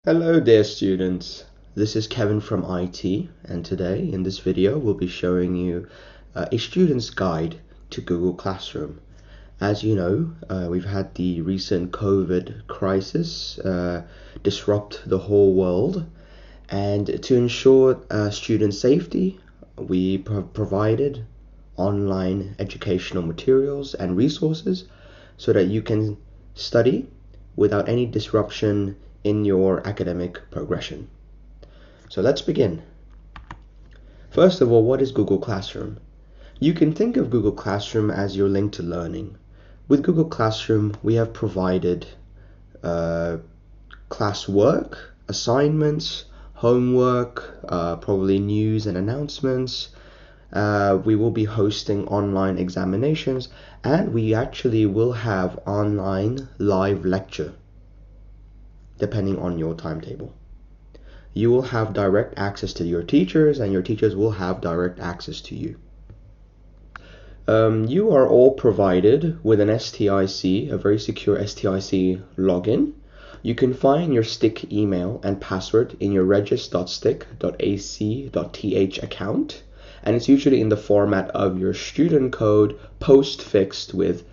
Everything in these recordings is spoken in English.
Hello dear students, this is Kevin from IT, and today in this video we'll be showing you a student's guide to Google Classroom. As you know, we've had the recent COVID crisis disrupt the whole world, and to ensure student safety, we provided online educational materials and resources so that you can study without any disruption in your academic progression. So let's begin. First of all, what is Google Classroom? You can think of Google Classroom as your link to learning. With Google Classroom, we have provided classwork, assignments, homework, probably news and announcements. We will be hosting online examinations, and we actually will have online live lecture depending on your timetable. You will have direct access to your teachers, and your teachers will have direct access to you. You are all provided with an STIC, a very secure STIC login. You can find your STIC email and password in your regis.stic.ac.th account, and it's usually in the format of your student code postfixed with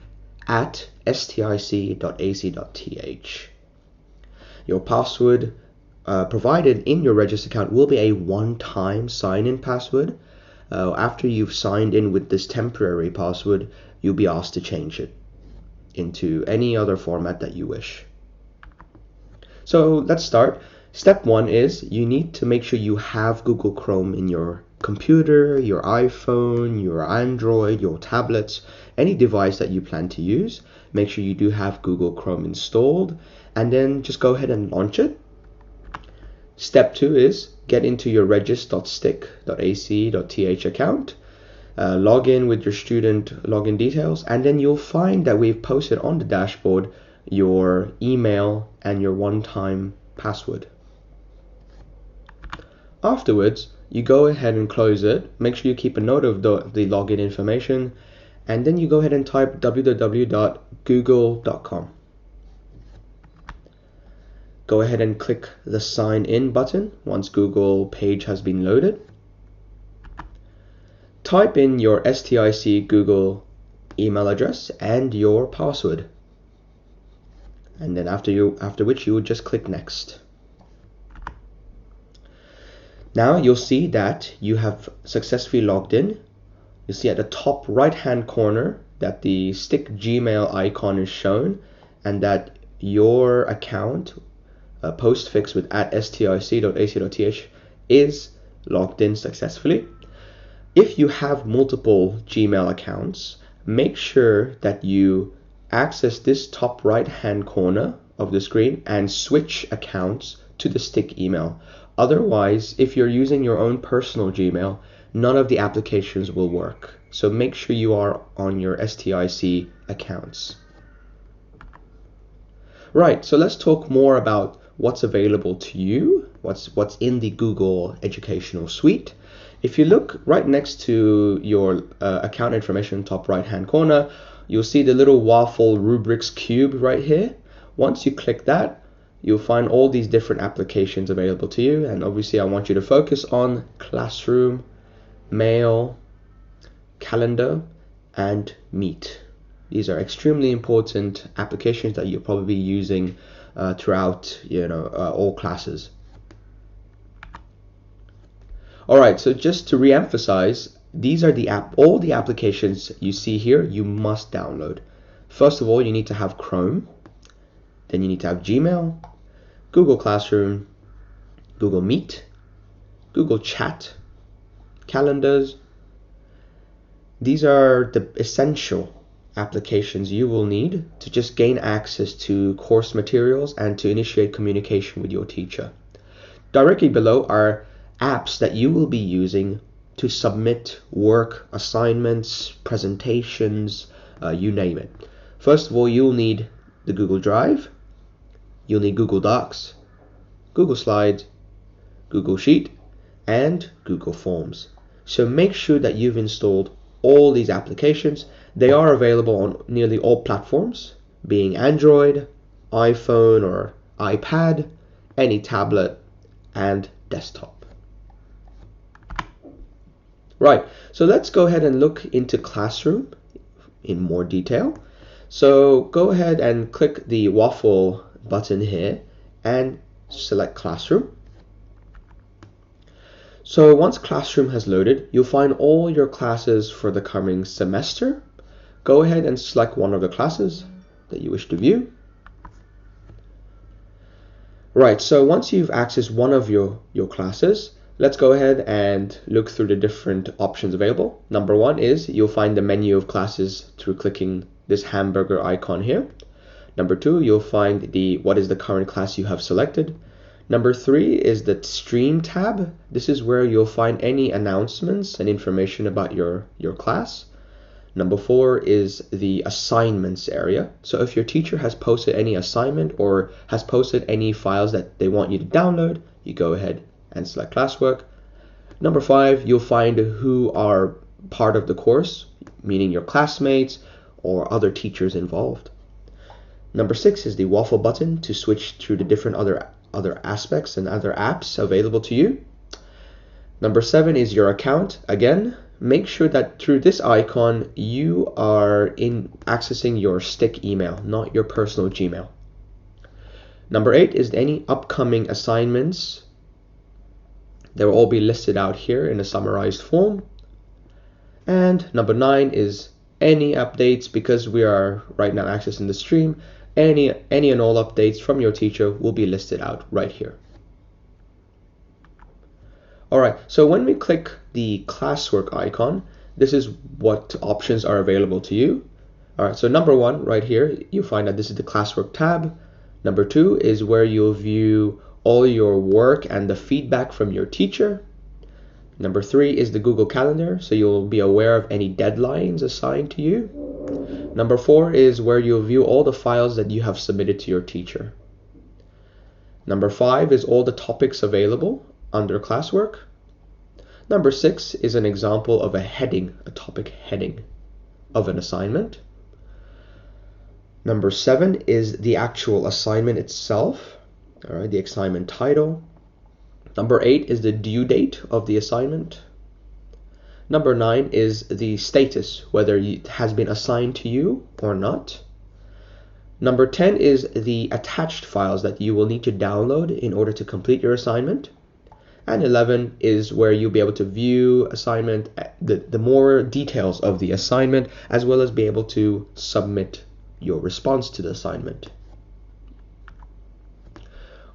@stic.ac.th. Your password provided in your Regis account will be a one-time sign-in password. After you've signed in with this temporary password, you'll be asked to change it into any other format that you wish. So let's start. Step one is you need to make sure you have Google Chrome in your computer, your iPhone, your Android, your tablets, any device that you plan to use. Make sure you do have Google Chrome installed, and then just go ahead and launch it. Step two is get into your regis.stic.ac.th account, log in with your student login details, and then you'll find that we've posted on the dashboard your email and your one-time password. Afterwards, you go ahead and close it. Make sure you keep a note of the login information, and then you go ahead and type www.google.com. Go ahead and click the sign in button once Google page has been loaded. Type in your STIC Google email address and your password, and then after which you would just click next. Now you'll see that you have successfully logged in. You'll see at the top right hand corner that the STIC Gmail icon is shown, and that your account postfix with @stic.ac.th is logged in successfully. If you have multiple Gmail accounts, make sure that you access this top right hand corner of the screen and switch accounts to the STIC email. Otherwise, if you're using your own personal Gmail, none of the applications will work. So make sure you are on your STIC accounts. Right, so let's talk more about what's available to you, what's in the Google Educational Suite. If you look right next to your account information top right hand corner, you'll see the little waffle rubrics cube right here. Once you click that, you'll find all these different applications available to you, and obviously I want you to focus on Classroom, Mail, Calendar, and Meet. These are extremely important applications that you're probably using throughout all classes. All right, so just to re-emphasize, these are all the applications you see here you must download. First of all, you need to have Chrome, then you need to have Gmail, Google Classroom, Google Meet, Google Chat, Calendars. These are the essential applications you will need to just gain access to course materials and to initiate communication with your teacher. Directly below are apps that you will be using to submit work, assignments, presentations, you name it. First of all, you'll need the Google Drive, you'll need Google Docs, Google Slides, Google Sheet, and Google Forms. So make sure that you've installed all these applications. They are available on nearly all platforms, being Android, iPhone or iPad, any tablet and desktop. Right, so let's go ahead and look into Classroom in more detail. So go ahead and click the waffle button here and select Classroom. So once Classroom has loaded, you'll find all your classes for the coming semester. Go ahead and select one of the classes that you wish to view. Right, so once you've accessed one of your classes, let's go ahead and look through the different options available. Number one is you'll find the menu of classes through clicking this hamburger icon here. Number two, you'll find what is the current class you have selected. Number three is the Stream tab. This is where you'll find any announcements and information about your class. Number four is the assignments area. So if your teacher has posted any assignment or has posted any files that they want you to download, you go ahead and select classwork. Number five, you'll find who are part of the course, meaning your classmates or other teachers involved. Number six is the waffle button to switch through the different other aspects and other apps available to you. Number seven is your account. Again, make sure that through this icon you are accessing your stick email, not your personal Gmail. Number eight is any upcoming assignments. They will all be listed out here in a summarized form. And number nine is any updates, because we are right now accessing the stream. Any and all updates from your teacher will be listed out right here. Alright, so when we click the classwork icon, this is what options are available to you. Alright, so number one right here, you find that this is the classwork tab. Number two is where you'll view all your work and the feedback from your teacher. Number three is the Google Calendar, so you'll be aware of any deadlines assigned to you. Number four is where you'll view all the files that you have submitted to your teacher. Number five is all the topics available under classwork. Number six is an example of a topic heading of an assignment. Number seven is the actual assignment itself, all right, the assignment title. Number eight is the due date of the assignment. Number nine is the status, whether it has been assigned to you or not. Number 10 is the attached files that you will need to download in order to complete your assignment. And 11 is where you'll be able to view assignment, the more details of the assignment, as well as be able to submit your response to the assignment.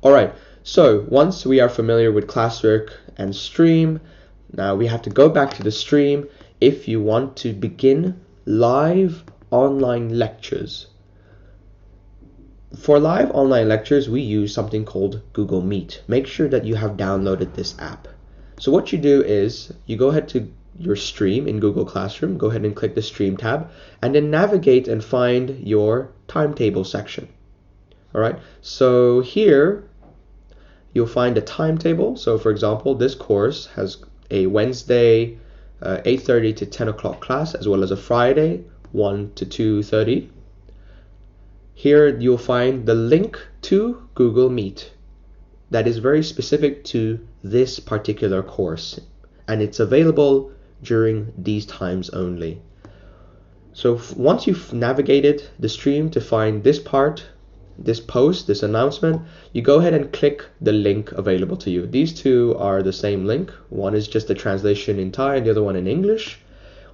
Alright, so once we are familiar with classwork and stream, now we have to go back to the stream if you want to begin live online lectures. For live online lectures, we use something called Google Meet. Make sure that you have downloaded this app. So what you do is you go ahead to your stream in Google Classroom, go ahead and click the Stream tab, and then navigate and find your timetable section. Alright, so here you'll find a timetable. So for example, this course has a Wednesday 8:30 to 10 o'clock class, as well as a Friday 1 to 2:30. Here you'll find the link to Google Meet that is very specific to this particular course, and it's available during these times only. So once you've navigated the stream to find this part, this post, this announcement, you go ahead and click the link available to you. These two are the same link. One is just the translation in Thai and the other one in English.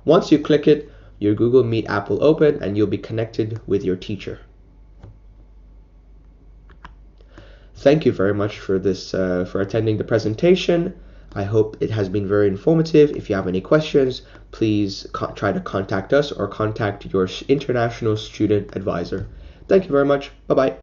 Once you click it, your Google Meet app will open and you'll be connected with your teacher. Thank you very much for this, for attending the presentation. I hope it has been very informative. If you have any questions, please try to contact us or contact your international student advisor. Thank you very much. Bye-bye.